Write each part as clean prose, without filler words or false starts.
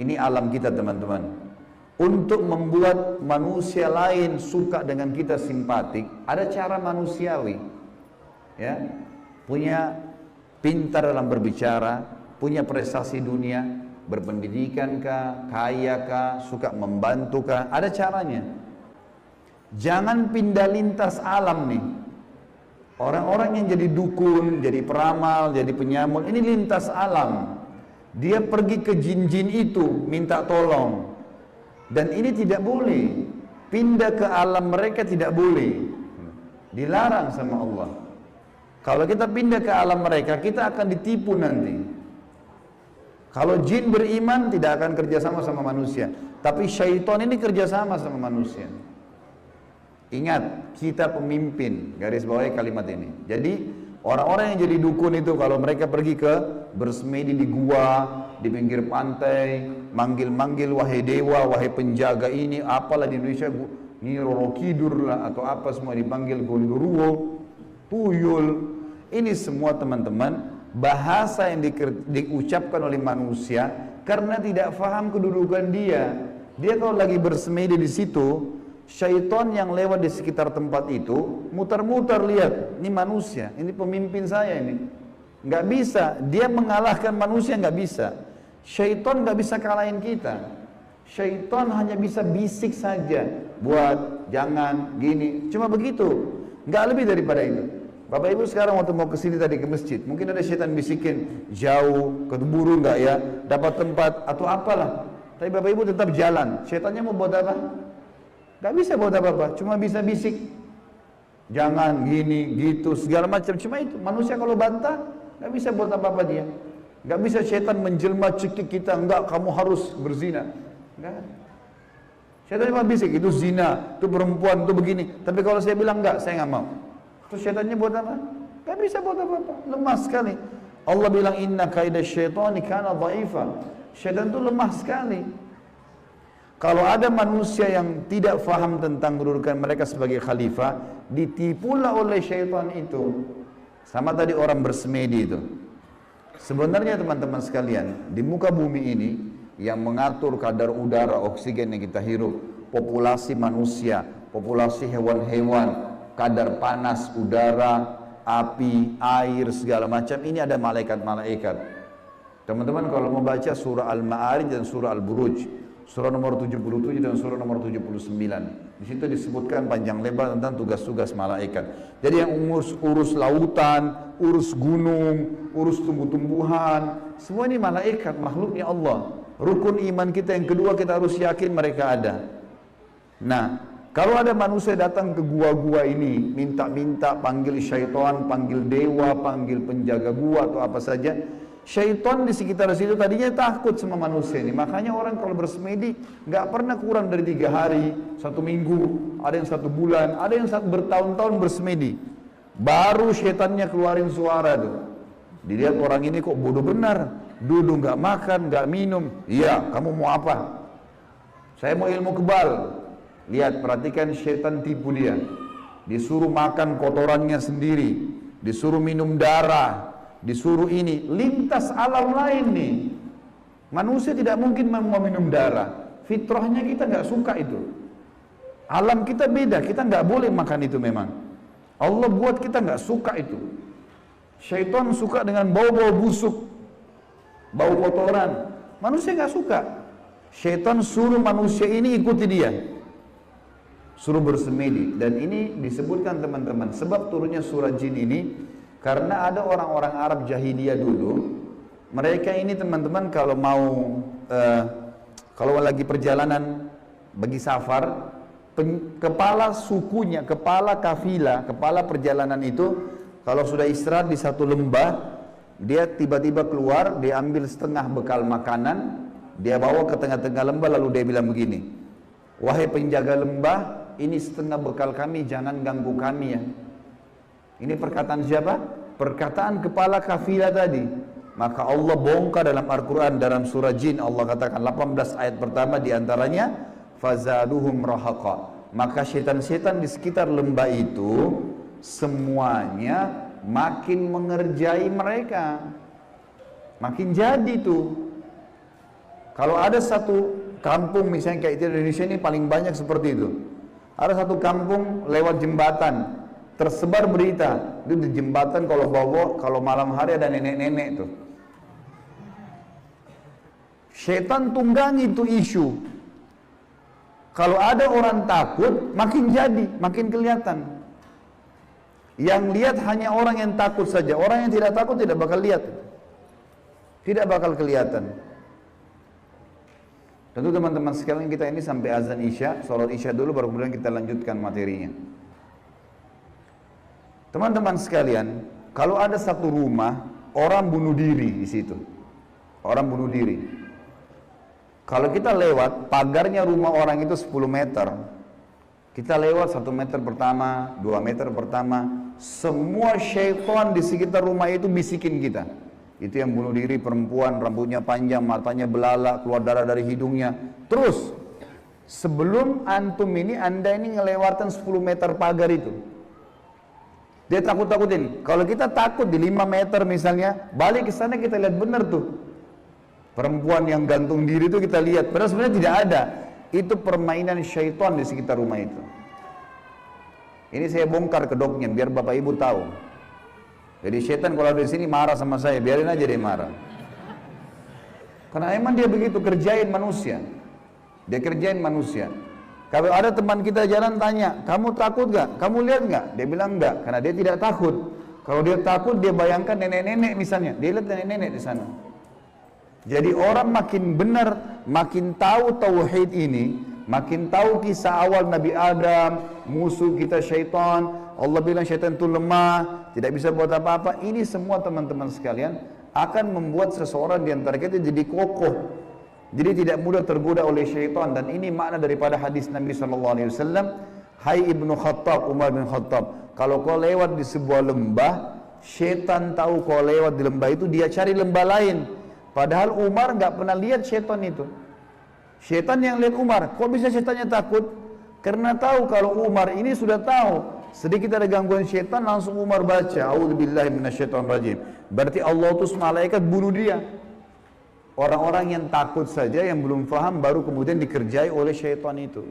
Ini alam kita teman-teman. Untuk membuat manusia lain suka dengan kita, simpatik, ada cara manusiawi. Ya, punya pintar dalam berbicara, punya prestasi dunia, berpendidikan kah, kaya kah, suka membantu kah, ada caranya. Jangan pindah lintas alam nih. Orang-orang yang jadi dukun, jadi peramal, jadi penyamun, ini lintas alam. Dia pergi ke jin-jin itu, minta tolong. Dan ini tidak boleh. Pindah ke alam mereka tidak boleh. Dilarang sama Allah. Kalau kita pindah ke alam mereka, kita akan ditipu nanti. Kalau jin beriman, tidak akan kerjasama sama manusia. Tapi syaitan ini kerjasama sama manusia. Ingat, kita pemimpin, garis bawahi kalimat ini. Jadi, orang-orang yang jadi dukun itu, kalau mereka pergi ke bersemedi di gua, di pinggir pantai, manggil-manggil, wahai dewa, wahai penjaga ini, apalah di Indonesia, ini Roro Kidur lah, atau apa semua dipanggil, Gondoruo, Tuyul. Ini semua teman-teman, bahasa yang diucapkan oleh manusia, karena tidak faham kedudukan dia. Dia kalau lagi bersemedi di situ, syaitan yang lewat di sekitar tempat itu, muter-muter lihat, ini manusia, ini pemimpin saya ini. Nggak bisa, dia mengalahkan manusia nggak bisa. Syaitan nggak bisa kalahin kita. Syaitan hanya bisa bisik saja, buat, jangan, gini, cuma begitu, nggak lebih daripada itu. Bapak Ibu sekarang waktu mau kesini tadi ke masjid, mungkin ada syaitan bisikin, jauh, keburu nggak ya, dapat tempat atau apalah. Tapi Bapak Ibu tetap jalan. Syaitannya mau buat apa? Nggak bisa buat apa-apa, cuma bisa bisik. Jangan gini, gitu, segala macam. Cuma itu, manusia kalau bantah, nggak bisa buat apa-apa dia. Nggak bisa syaitan menjelma cekik kita, enggak, kamu harus berzina. Enggak. Syaitan cuma bisik, itu zina, itu perempuan, itu begini. Tapi kalau saya bilang enggak, saya nggak mau. Terus syaitannya buat apa? Nggak bisa buat apa-apa, lemah sekali. Allah bilang, inna kaidah syaitani kana dha'ifa. Syaitan itu lemah sekali. Kalau ada manusia yang tidak faham tentang kedudukan mereka sebagai khalifah, ditipulah oleh syaitan itu. Sama tadi orang bersemedi itu. Sebenarnya teman-teman sekalian, di muka bumi ini yang mengatur kadar udara, oksigen yang kita hirup, populasi manusia, populasi hewan-hewan, kadar panas udara, api, air, segala macam, ini ada malaikat-malaikat. Teman-teman kalau mau baca surah Al-Ma'arij dan surah Al-Buruj, surah nomor 77 dan surah nomor 79. Di situ disebutkan panjang lebar tentang tugas-tugas malaikat. Jadi yang urus lautan, urus gunung, urus tumbuh-tumbuhan, semua ini malaikat, makhluknya Allah. Rukun iman kita yang kedua, kita harus yakin mereka ada. Nah, kalau ada manusia datang ke gua-gua ini, minta-minta, panggil syaitan, panggil dewa, panggil penjaga gua atau apa saja, syaitan di sekitar situ tadinya takut sama manusia ini. Makanya orang kalau bersemedi nggak pernah kurang dari 3 hari, 1 minggu, ada yang 1 bulan, ada yang bertahun-tahun bersemedi. Baru syaitannya keluarin suara tuh. Dilihat orang ini kok bodoh benar, duduk nggak makan, nggak minum. Iya, kamu mau apa? Saya mau ilmu kebal. Lihat, perhatikan syaitan tipu dia. Disuruh makan kotorannya sendiri, disuruh minum darah, disuruh ini, lintas alam lain nih. Manusia tidak mungkin mau minum darah. Fitrahnya kita nggak suka itu. Alam kita beda, kita nggak boleh makan itu memang. Allah buat kita nggak suka itu. Syaitan suka dengan bau-bau busuk, bau kotoran. Manusia nggak suka. Syaitan suruh manusia ini ikuti dia, suruh bersemedi. Dan ini disebutkan teman-teman, sebab turunnya surah jin ini karena ada orang-orang Arab jahiliyah dulu, mereka ini teman-teman kalau lagi perjalanan bagi safar, kepala sukunya, kepala kafilah, kepala perjalanan itu kalau sudah istirahat di satu lembah, dia tiba-tiba keluar, dia ambil setengah bekal makanan, dia bawa ke tengah-tengah lembah, lalu dia bilang begini, wahai penjaga lembah, ini setengah bekal kami, jangan ganggu kami ya. Ini perkataan siapa? Perkataan kepala kafilah tadi. Maka Allah bongkar dalam Al-Quran, dalam surah Jin, Allah katakan 18 ayat pertama diantaranya, fazaduhum rahaqa. Maka syaitan-syaitan di sekitar lembah itu semuanya makin mengerjai mereka, makin jadi tuh. Kalau ada satu kampung misalnya kayak di Indonesia ini paling banyak seperti itu. Ada satu kampung lewat jembatan, tersebar berita, itu di jembatan kalau malam hari ada nenek-nenek tuh. Setan tunggangi itu isu. Kalau ada orang takut, makin jadi, makin kelihatan. Yang lihat hanya orang yang takut saja. Orang yang tidak takut tidak bakal lihat. Tidak bakal kelihatan. Tentu teman-teman sekalian, kita ini sampai azan Isya, sholat Isya dulu baru kemudian kita lanjutkan materinya. Teman-teman sekalian, kalau ada satu rumah, orang bunuh diri di situ. Orang bunuh diri. Kalau kita lewat, pagarnya rumah orang itu 10 meter. Kita lewat 1 meter pertama, 2 meter pertama, semua syaitan di sekitar rumah itu bisikin kita. Itu yang bunuh diri, perempuan, rambutnya panjang, matanya belalak, keluar darah dari hidungnya. Terus, sebelum antum ini, anda ini ngelewatan 10 meter pagar itu. Dia takut-takutin. Kalau kita takut di 5 meter misalnya, balik ke sana kita lihat benar tuh. Perempuan yang gantung diri itu kita lihat, padahal sebenarnya tidak ada. Itu permainan syaitan di sekitar rumah itu. Ini saya bongkar kedoknya biar bapak ibu tahu. Jadi syaitan kalau ada di sini marah sama saya, biarin aja dia marah. Karena emang dia begitu kerjain manusia. Dia kerjain manusia. Kalau ada teman kita jalan tanya, kamu takut gak? Kamu lihat gak? Dia bilang enggak, karena dia tidak takut. Kalau dia takut, dia bayangkan nenek-nenek misalnya. Dia lihat nenek-nenek di sana. Jadi orang makin benar, makin tahu tauhid ini, makin tahu kisah awal Nabi Adam, musuh kita syaitan, Allah bilang syaitan itu lemah, tidak bisa buat apa-apa. Ini semua teman-teman sekalian akan membuat seseorang di antara kita jadi kokoh. Jadi tidak mudah tergoda oleh syaitan. Dan ini makna daripada hadis Nabi SAW. Hai Ibnu Khattab, Umar bin Khattab, kalau kau lewat di sebuah lembah, syaitan tahu kau lewat di lembah itu, dia cari lembah lain. Padahal Umar nggak pernah lihat syaitan itu. Syaitan yang lihat Umar. Kok bisa syaitannya takut? Karena tahu kalau Umar ini sudah tahu sedikit ada gangguan syaitan, langsung Umar baca A'udzubillahi minasyaitonirrajim. Berarti Allah utus malaikat bunuh dia. Orang-orang yang takut saja, yang belum paham, baru kemudian dikerjai oleh syaitan itu.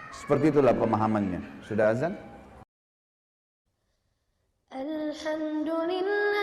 Seperti itulah pemahamannya. Sudah azan? Alhamdulillah.